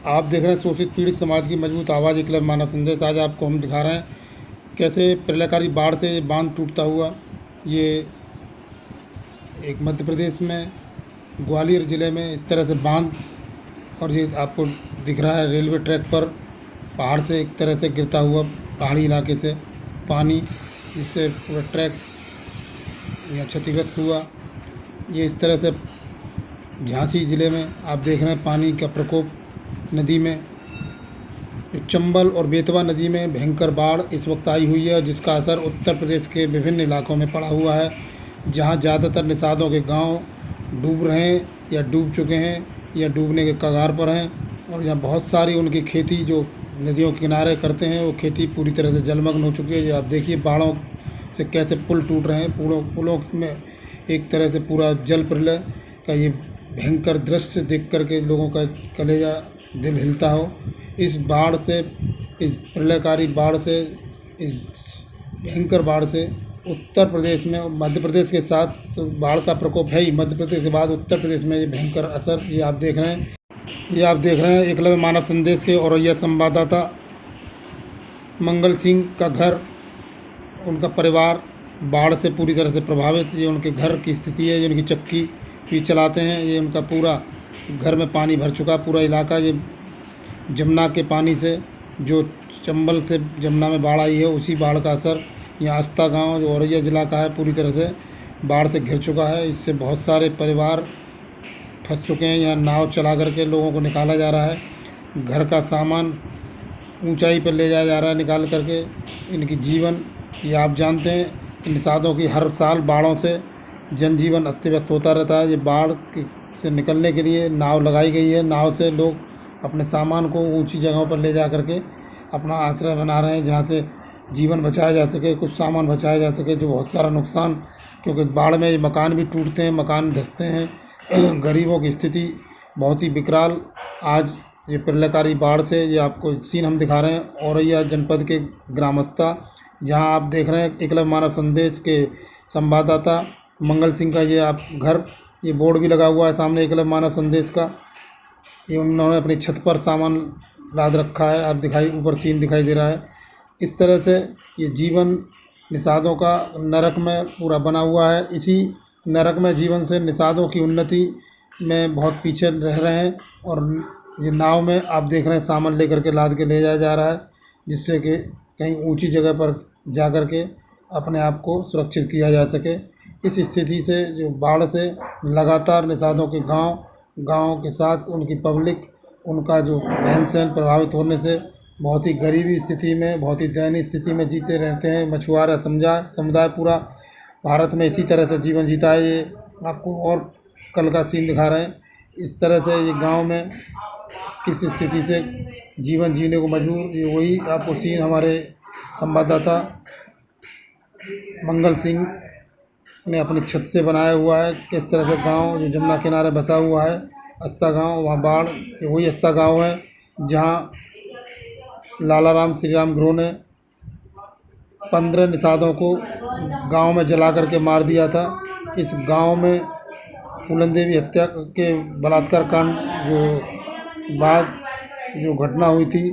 आप देख रहे हैं शोषित पीड़ित समाज की मजबूत आवाज़ एक मानव संदेश। आज आपको हम दिखा रहे हैं कैसे प्रलयकारी बाढ़ से ये बांध टूटता हुआ। ये एक मध्य प्रदेश में ग्वालियर ज़िले में इस तरह से बांध, और ये आपको दिख रहा है रेलवे ट्रैक पर पहाड़ से एक तरह से गिरता हुआ पहाड़ी इलाके से पानी, जिससे पूरा ट्रैक यहाँ क्षतिग्रस्त हुआ। ये इस तरह से झांसी ज़िले में आप देख रहे हैं पानी का प्रकोप। नदी में चंबल और बेतवा नदी में भयंकर बाढ़ इस वक्त आई हुई है, जिसका असर उत्तर प्रदेश के विभिन्न इलाकों में पड़ा हुआ है, जहां ज़्यादातर निषादों के गांव डूब रहे हैं या डूब चुके हैं या डूबने के कगार पर हैं। और यहाँ बहुत सारी उनकी खेती जो नदियों के किनारे करते हैं वो खेती पूरी तरह से जलमग्न हो चुकी है। ये आप देखिए बाढ़ों से कैसे पुल टूट रहे हैं। पुलों में एक तरह से पूरा जल प्रलय का ये भयंकर दृश्य देख करके लोगों का कलेजा दिल हिलता हो। इस बाढ़ से, इस प्रलयकारी बाढ़ से, इस भयंकर बाढ़ से उत्तर प्रदेश में, मध्य प्रदेश के साथ तो बाढ़ का प्रकोप है ही, मध्य प्रदेश के बाद उत्तर प्रदेश में ये भयंकर असर ये आप देख रहे हैं। ये आप देख रहे हैं एकलव्य मानव संदेश के औरैया संवाददाता मंगल सिंह का घर, उनका परिवार बाढ़ से पूरी तरह से प्रभावित। ये उनके घर की स्थिति है। ये उनकी चक्की भी चलाते हैं। ये उनका पूरा घर में पानी भर चुका पूरा इलाका। ये जमुना के पानी से, जो चंबल से जमुना में बाढ़ आई है, उसी बाढ़ का असर यहाँ आस्था गांव जो औरैया ज़िला का है पूरी तरह से बाढ़ से घिर चुका है। इससे बहुत सारे परिवार फंस चुके हैं। यहाँ नाव चला करके लोगों को निकाला जा रहा है। घर का सामान ऊंचाई पर ले जाया जा रहा है निकाल करके। इनकी जीवन, ये आप जानते हैं निषादों की हर साल बाढ़ों से जनजीवन अस्त व्यस्त होता रहता है। ये बाढ़ से निकलने के लिए नाव लगाई गई है। नाव से लोग अपने सामान को ऊंची जगहों पर ले जा करके अपना आश्रय बना रहे हैं, जहाँ से जीवन बचाया जा सके, कुछ सामान बचाया जा सके। जो बहुत सारा नुकसान, क्योंकि बाढ़ में ये मकान भी टूटते हैं, मकान धंसते हैं। गरीबों की स्थिति बहुत ही विकराल। आज ये प्रलयकारी बाढ़ से, ये आपको सीन हम दिखा रहे हैं औरैया जनपद के ग्रामस्था, जहाँ आप देख रहे हैं एकलव्य मानव संदेश के संवाददाता मंगल सिंह का ये आप घर, ये बोर्ड भी लगा हुआ है सामने एकलव्य मानव संदेश का। ये उन्होंने अपनी छत पर सामान लाद रखा है। आप दिखाई, ऊपर सीन दिखाई दे रहा है। इस तरह से ये जीवन निषादों का नरक में पूरा बना हुआ है। इसी नरक में जीवन से निषादों की उन्नति में बहुत पीछे रह रहे हैं। और ये नाव में आप देख रहे हैं सामान लेकर के लाद के ले जाया जा रहा है, जिससे कि कहीं ऊंची जगह पर जा कर के अपने आप को सुरक्षित किया जा सके। इस स्थिति से, जो बाढ़ से लगातार निषादों के गांव के साथ उनकी पब्लिक, उनका जो रहन सहन प्रभावित होने से बहुत ही गरीबी स्थिति में, बहुत ही दयनीय स्थिति में जीते रहते हैं। मछुआरा समुदाय पूरा भारत में इसी तरह से जीवन जीता है। ये आपको और कल का सीन दिखा रहे हैं। इस तरह से ये गांव में किस स्थिति से जीवन जीने को मजबूर, ये वही आपको सीन हमारे संवाददाता मंगल सिंह ने अपनी छत से बनाया हुआ है। किस तरह से गांव जो जमुना किनारे बसा हुआ है, आस्था गांव, वहाँ बाढ़, ये वही आस्था गांव है जहाँ लालाराम श्रीराम गिरोह ने 15 निषादों को गांव में जला करके मार दिया था। इस गांव में फूलन देवी हत्या के बलात्कार कांड जो बाद जो घटना हुई थी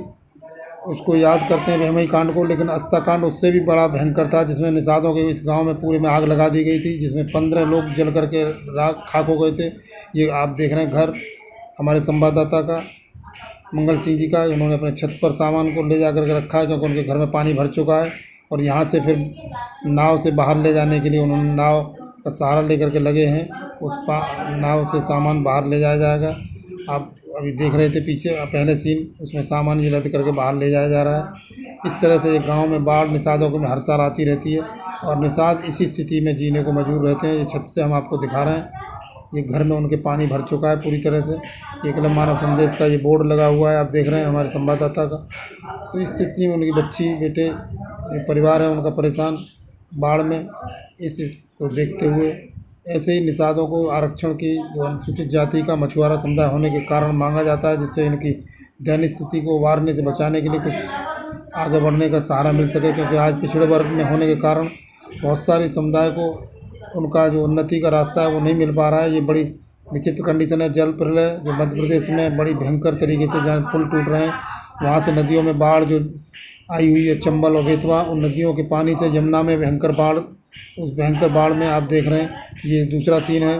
उसको याद करते हैं भैमई कांड को, लेकिन आस्था कांड उससे भी बड़ा भयंकर था, जिसमें निषादों के इस गांव में पूरे में आग लगा दी गई थी, जिसमें 15 लोग जल करके राख खाक हो गए थे। ये आप देख रहे हैं घर हमारे संवाददाता का मंगल सिंह जी का। उन्होंने अपने छत पर सामान को ले जा करके रखा है, क्योंकि उनके घर में पानी भर चुका है। और यहाँ से फिर नाव से बाहर ले जाने के लिए उन्होंने नाव का सहारा लेकर के लगे हैं। उस नाव से सामान बाहर ले जाया जाएगा। आप अभी देख रहे थे पीछे पहले सीन, उसमें सामान ये लद करके बाहर ले जाया जा रहा है। इस तरह से ये गांव में बाढ़ निषादों को में हर साल आती रहती है, और निषाद इसी स्थिति में जीने को मजबूर रहते हैं। ये छत से हम आपको दिखा रहे हैं, ये घर में उनके पानी भर चुका है पूरी तरह से। एकलव्य मानव संदेश का ये बोर्ड लगा हुआ है, आप देख रहे हैं हमारे संवाददाता का। तो इस स्थिति में उनकी बच्ची, बेटे, ये परिवार है उनका परेशान बाढ़ में। इस को देखते हुए ऐसे ही निषादों को आरक्षण की, जो अनुसूचित जाति का मछुआरा समुदाय होने के कारण मांगा जाता है, जिससे इनकी दयनीय स्थिति को उबारने से बचाने के लिए कुछ आगे बढ़ने का सहारा मिल सके। क्योंकि आज पिछड़े वर्ग में होने के कारण बहुत सारे समुदाय को उनका जो उन्नति का रास्ता है वो नहीं मिल पा रहा है। ये बड़ी विचित्र कंडीशन है। जल प्रलय जो मध्य प्रदेश में बड़ी भयंकर तरीके से जहाँ पुल टूट रहे हैं, वहाँ से नदियों में बाढ़ जो आई हुई है, चंबल और बेतवा, उन नदियों के पानी से यमुना में भयंकर बाढ़, उस भयंकर बाढ़ में आप देख रहे हैं। ये दूसरा सीन है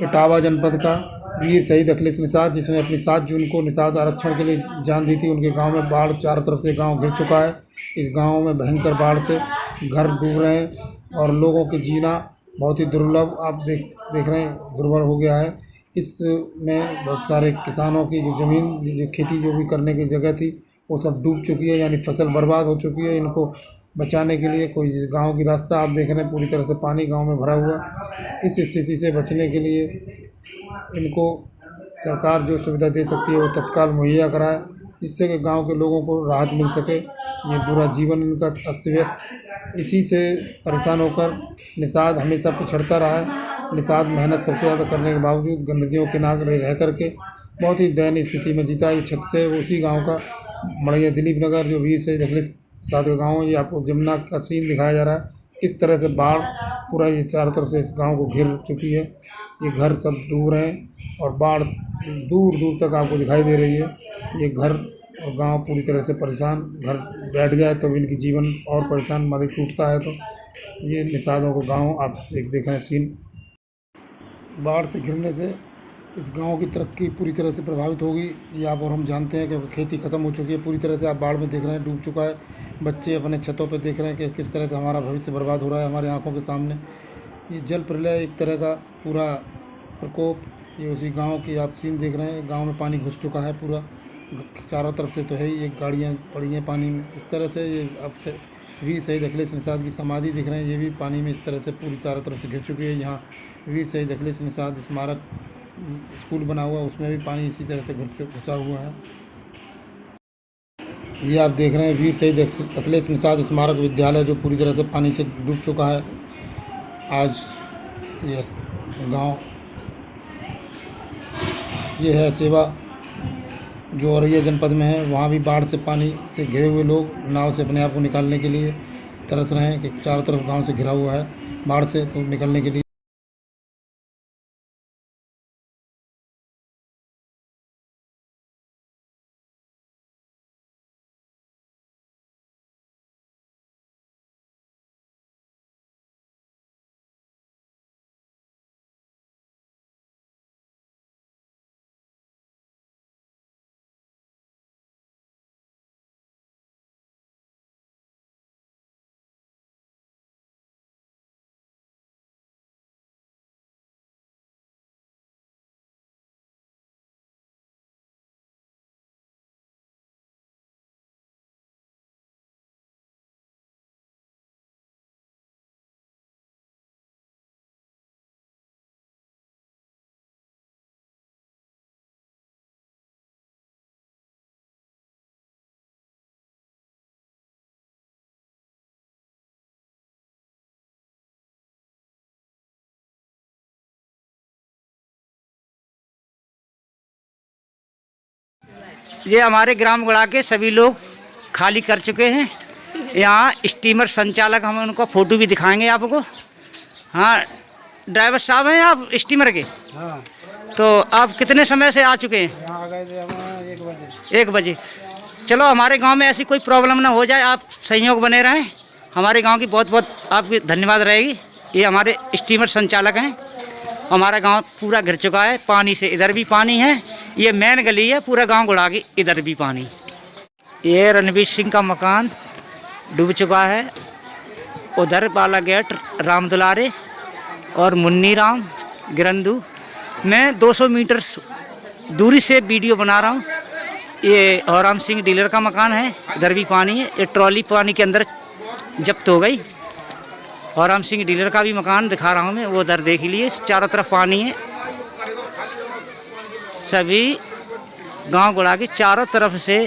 इटावा जनपद का। वीर शहीद अखिलेश निषाद, जिसने अपनी 7 जून को निषाद आरक्षण के लिए जान दी थी, उनके गांव में बाढ़, चारों तरफ से गांव घिर चुका है। इस गांव में भयंकर बाढ़ से घर डूब रहे हैं और लोगों के जीना बहुत ही दुर्लभ, आप देख रहे हैं, दुर्बल हो गया है। इसमें बहुत सारे किसानों की जो ज़मीन, जो खेती जो भी करने की जगह थी, वो सब डूब चुकी है, यानी फसल बर्बाद हो चुकी है। इनको बचाने के लिए कोई गांव की रास्ता, आप देख रहे हैं पूरी तरह से पानी गांव में भरा हुआ। इस स्थिति से बचने के लिए इनको सरकार जो सुविधा दे सकती है वो तत्काल मुहैया कराए, जिससे कि गांव के लोगों को राहत मिल सके। ये पूरा जीवन इनका अस्त व्यस्त, इसी से परेशान होकर निषाद हमेशा पिछड़ता रहा है। निषाद मेहनत सबसे ज़्यादा करने के बावजूद नदियों के किनारे रह करके बहुत ही दयनीय स्थिति में जीता। ये छत से उसी गांव का मड़ैया दिलीप नगर, जो वीर शहीद अखिलेश निषाद का गाँव है, ये आपको जमुना का सीन दिखाया जा रहा है। इस तरह से बाढ़ पूरा ये चारों तरफ से इस गांव को घिर चुकी है। ये घर सब डूब रहे हैं और बाढ़ दूर दूर तक आपको दिखाई दे रही है। ये घर और गांव पूरी तरह से परेशान, घर बैठ जाए तो इनकी जीवन और परेशान, मारे टूटता है तो ये निषादों को गांव आप देख रहे हैं सीन। बाढ़ से घिरने से इस गांव की तरक्की पूरी तरह से प्रभावित होगी। ये आप और हम जानते हैं कि खेती ख़त्म हो चुकी है पूरी तरह से, आप बाढ़ में देख रहे हैं, डूब चुका है। बच्चे अपने छतों पे देख रहे हैं कि किस तरह से हमारा भविष्य बर्बाद हो रहा है हमारे आंखों के सामने। ये जल प्रलय एक तरह का पूरा प्रकोप, ये उसी गांव की आप सीन देख रहे हैं। गांव में पानी घुस चुका है पूरा, चारों तरफ से तो है ही, एक गाड़ियाँ पड़ी हैं पानी में। इस तरह से ये अब से वीर शहीद अखिलेश निषाद की समाधि दिख रहे हैं, ये भी पानी में इस तरह से पूरी चारों तरफ से घिर चुकी है। यहाँ वीर शहीद अखिलेश निषाद स्मारक स्कूल बना हुआ है, उसमें भी पानी इसी तरह से घुसा हुआ है। ये आप देख रहे हैं वीर शहीद अखिलेश निषाद स्मारक विद्यालय, जो पूरी तरह से पानी से डूब चुका है। आज ये गांव, ये है सेवा जो औरैया जनपद में है, वहाँ भी बाढ़ से पानी से घिरे हुए लोग नाव से अपने आप को निकालने के लिए तरस रहे हैं कि चारों तरफ गांव से घिरा हुआ है बाढ़ से, तो निकलने के लिए ये हमारे ग्राम गड़ा के सभी लोग खाली कर चुके हैं। यहाँ स्टीमर संचालक, हम उनका फ़ोटो भी दिखाएंगे आपको। हाँ, ड्राइवर साहब हैं आप स्टीमर के? हाँ। तो आप कितने समय से आ चुके हैं? यहाँ आ गए थे हम 1 बजे। 1 बजे। चलो, हमारे गांव में ऐसी कोई प्रॉब्लम ना हो जाए, आप सहयोग बने रहें। हमारे गांव की बहुत बहुत आपकी धन्यवाद रहेगी। ये हमारे स्टीमर संचालक हैं। हमारा गांव पूरा घिर चुका है पानी से, इधर भी पानी है, ये मेन गली है, पूरा गांव गुड़ा की, इधर भी पानी। ये रणवीर सिंह का मकान डूब चुका है। उधर वाला गेट राम दुलारे और मुन्नी राम गिरंदू। मैं 200 मीटर दूरी से वीडियो बना रहा हूँ। ये हराम सिंह डीलर का मकान है, इधर भी पानी है। ये ट्रॉली पानी के अंदर जब्त हो गई। हराम सिंह डीलर का भी मकान दिखा रहा हूँ मैं, वो उधर देख लिए, चारों तरफ पानी है। सभी गांव गुड़ा के चारों तरफ से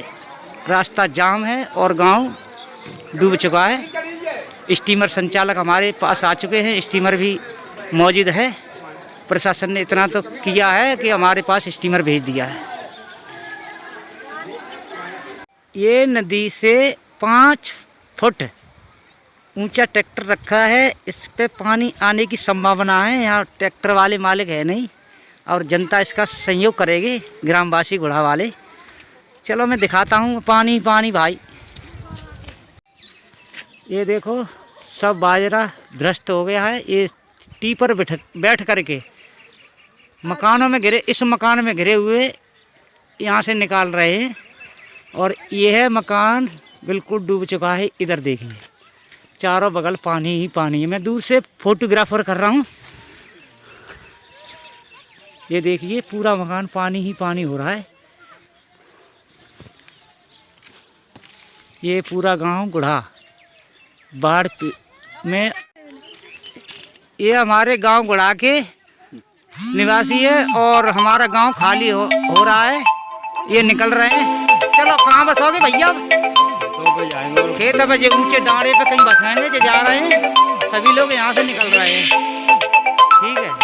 रास्ता जाम है और गांव डूब चुका है। स्टीमर संचालक हमारे पास आ चुके हैं, स्टीमर भी मौजूद है। प्रशासन ने इतना तो किया है कि हमारे पास स्टीमर भेज दिया है। ये नदी से 5 फुट ऊंचा ट्रैक्टर रखा है, इस पे पानी आने की संभावना है। यहाँ ट्रैक्टर वाले मालिक है नहीं, और जनता इसका सहयोग करेगी, ग्रामवासी गुढ़ा वाले। चलो मैं दिखाता हूँ। पानी पानी भाई, ये देखो सब बाजरा ध्वस्त हो गया है। ये टीपर बैठ करके मकानों में घिरे, इस मकान में घिरे हुए यहाँ से निकाल रहे हैं। और यह मकान बिल्कुल डूब चुका है। इधर देखिए चारों बगल पानी ही पानी है। मैं दूर से फोटोग्राफर कर रहा हूँ। ये देखिए पूरा मकान पानी ही पानी हो रहा है। ये पूरा गांव गुढ़ा बाढ़ में, ये हमारे गांव गुढ़ा के निवासी है और हमारा गांव खाली हो रहा है। ये निकल रहे हैं। चलो कहाँ बसोगे भैया? खेत पे जो ऊंचे डांडे पे कहीं बसाएंगे जो जा रहे हैं। सभी लोग यहाँ से निकल रहे हैं। ठीक है।